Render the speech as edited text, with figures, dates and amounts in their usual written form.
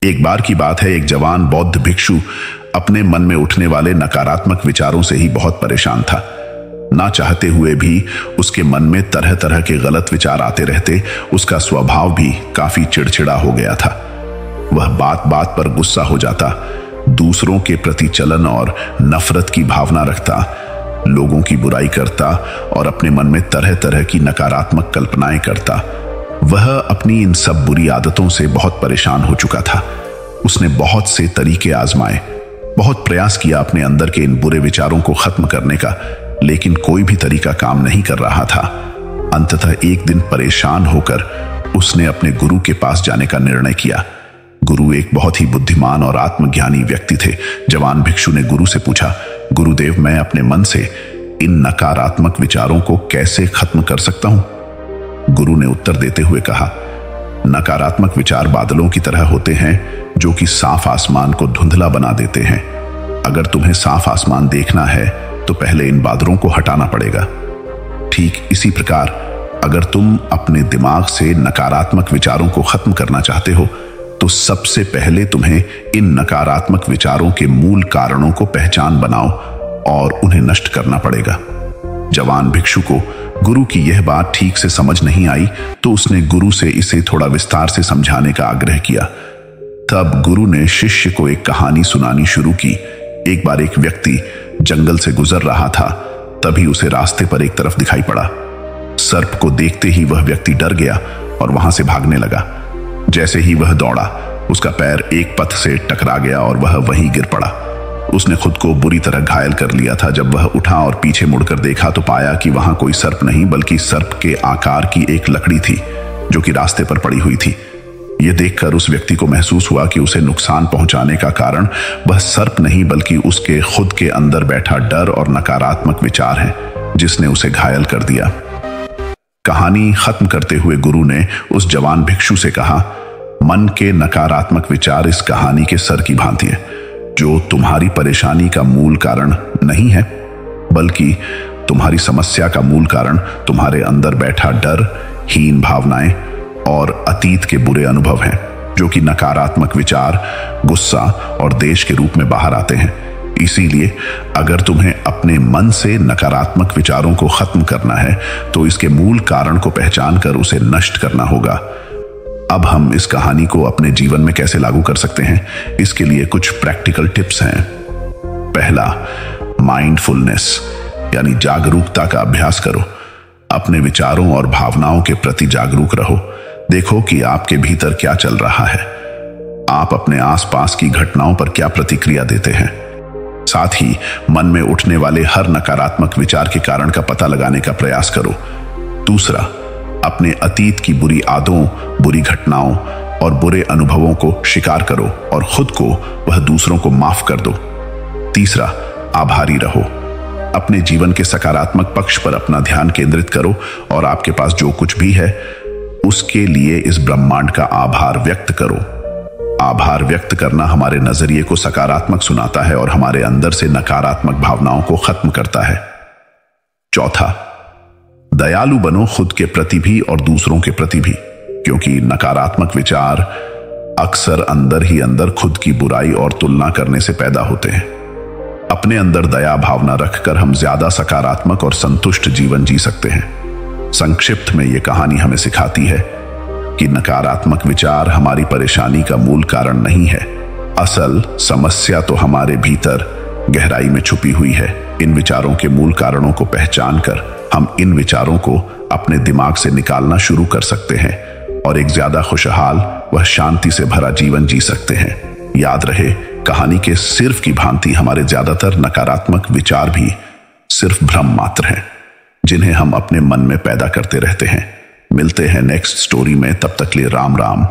एक बार की बात है, एक जवान बौद्ध भिक्षु अपने मन में उठने वाले नकारात्मक विचारों से ही बहुत परेशान था। ना चाहते हुए भी उसके मन में तरह तरह के गलत विचार आते रहते उसका स्वभाव भी काफी चिड़चिड़ा हो गया था। वह बात बात पर गुस्सा हो जाता, दूसरों के प्रति जलन और नफरत की भावना रखता, लोगों की बुराई करता और अपने मन में तरह तरह की नकारात्मक कल्पनाएं करता। वह अपनी इन सब बुरी आदतों से बहुत परेशान हो चुका था। उसने बहुत से तरीके आजमाए, बहुत प्रयास किया अपने अंदर के इन बुरे विचारों को खत्म करने का, लेकिन कोई भी तरीका काम नहीं कर रहा था। अंततः एक दिन परेशान होकर उसने अपने गुरु के पास जाने का निर्णय किया। गुरु एक बहुत ही बुद्धिमान और आत्मज्ञानी व्यक्ति थे। जवान भिक्षु ने गुरु से पूछा, गुरुदेव, मैं अपने मन से इन नकारात्मक विचारों को कैसे खत्म कर सकता हूं? गुरु ने उत्तर देते हुए कहा, नकारात्मक विचार बादलों की तरह होते हैं जो कि साफ आसमान को धुंधला बना देते हैं। अगर तुम्हें साफ आसमान देखना है तो पहले इन बादलों को हटाना पड़ेगा। ठीक इसी प्रकार अगर तुम अपने दिमाग से नकारात्मक विचारों को खत्म करना चाहते हो तो सबसे पहले तुम्हें इन नकारात्मक विचारों के मूल कारणों को पहचान बनाओ और उन्हें नष्ट करना पड़ेगा। जवान भिक्षु को गुरु की यह बात ठीक से समझ नहीं आई तो उसने गुरु से इसे थोड़ा विस्तार से समझाने का आग्रह किया। तब गुरु ने शिष्य को एक कहानी सुनानी शुरू की। एक बार एक व्यक्ति जंगल से गुजर रहा था, तभी उसे रास्ते पर एक तरफ दिखाई पड़ा। सर्प को देखते ही वह व्यक्ति डर गया और वहां से भागने लगा। जैसे ही वह दौड़ा, उसका पैर एक पत्थर से टकरा गया और वह वहीं गिर पड़ा। उसने खुद को बुरी तरह घायल कर लिया था। जब वह उठा और पीछे मुड़कर देखा तो पाया कि वहां कोई सर्प नहीं बल्कि सर्प के आकार की एक लकड़ी थी जो कि रास्ते पर पड़ी हुई थी। यह देखकर उस व्यक्ति को महसूस हुआ कि उसे नुकसान पहुंचाने का कारण वह सर्प नहीं बल्कि उसके खुद के अंदर बैठा डर और नकारात्मक विचार है जिसने उसे घायल कर दिया। कहानी खत्म करते हुए गुरु ने उस जवान भिक्षु से कहा, मन के नकारात्मक विचार इस कहानी के सर की भांति है, जो तुम्हारी परेशानी का मूल कारण नहीं है बल्कि तुम्हारी समस्या का मूल कारण तुम्हारे अंदर बैठा डर, हीन भावनाएं और अतीत के बुरे अनुभव हैं, जो कि नकारात्मक विचार, गुस्सा और देश के रूप में बाहर आते हैं। इसीलिए अगर तुम्हें अपने मन से नकारात्मक विचारों को खत्म करना है तो इसके मूल कारण को पहचान कर उसे नष्ट करना होगा। अब हम इस कहानी को अपने जीवन में कैसे लागू कर सकते हैं, इसके लिए कुछ प्रैक्टिकल टिप्स हैं। पहला, माइंडफुलनेस यानी जागरूकता का अभ्यास करो। अपने विचारों और भावनाओं के प्रति जागरूक रहो। देखो कि आपके भीतर क्या चल रहा है। आप अपने आसपास की घटनाओं पर क्या प्रतिक्रिया देते हैं। साथ ही मन में उठने वाले हर नकारात्मक विचार के कारण का पता लगाने का प्रयास करो। दूसरा, अपने अतीत की बुरी आदतों, बुरी घटनाओं और बुरे अनुभवों को स्वीकार करो और खुद को वह दूसरों को माफ कर दो। तीसरा, आभारी रहो। अपने जीवन के सकारात्मक पक्ष पर अपना ध्यान केंद्रित करो और आपके पास जो कुछ भी है उसके लिए इस ब्रह्मांड का आभार व्यक्त करो। आभार व्यक्त करना हमारे नजरिए को सकारात्मक सुनाता है और हमारे अंदर से नकारात्मक भावनाओं को खत्म करता है। चौथा, दयालु बनो, खुद के प्रति भी और दूसरों के प्रति भी, क्योंकि नकारात्मक विचार अक्सर अंदर ही अंदर खुद की बुराई और तुलना करने से पैदा होते हैं। अपने अंदर दया भावना रखकर हम ज्यादा सकारात्मक और संतुष्ट जीवन जी सकते हैं। संक्षिप्त में यह कहानी हमें सिखाती है कि नकारात्मक विचार हमारी परेशानी का मूल कारण नहीं है। असल समस्या तो हमारे भीतर गहराई में छुपी हुई है। इन विचारों के मूल कारणों को पहचान कर हम इन विचारों को अपने दिमाग से निकालना शुरू कर सकते हैं और एक ज्यादा खुशहाल व शांति से भरा जीवन जी सकते हैं। याद रहे, कहानी के सिर्फ की भांति हमारे ज्यादातर नकारात्मक विचार भी सिर्फ भ्रम मात्र हैं, जिन्हें हम अपने मन में पैदा करते रहते हैं। मिलते हैं नेक्स्ट स्टोरी में, तब तक के लिए राम राम।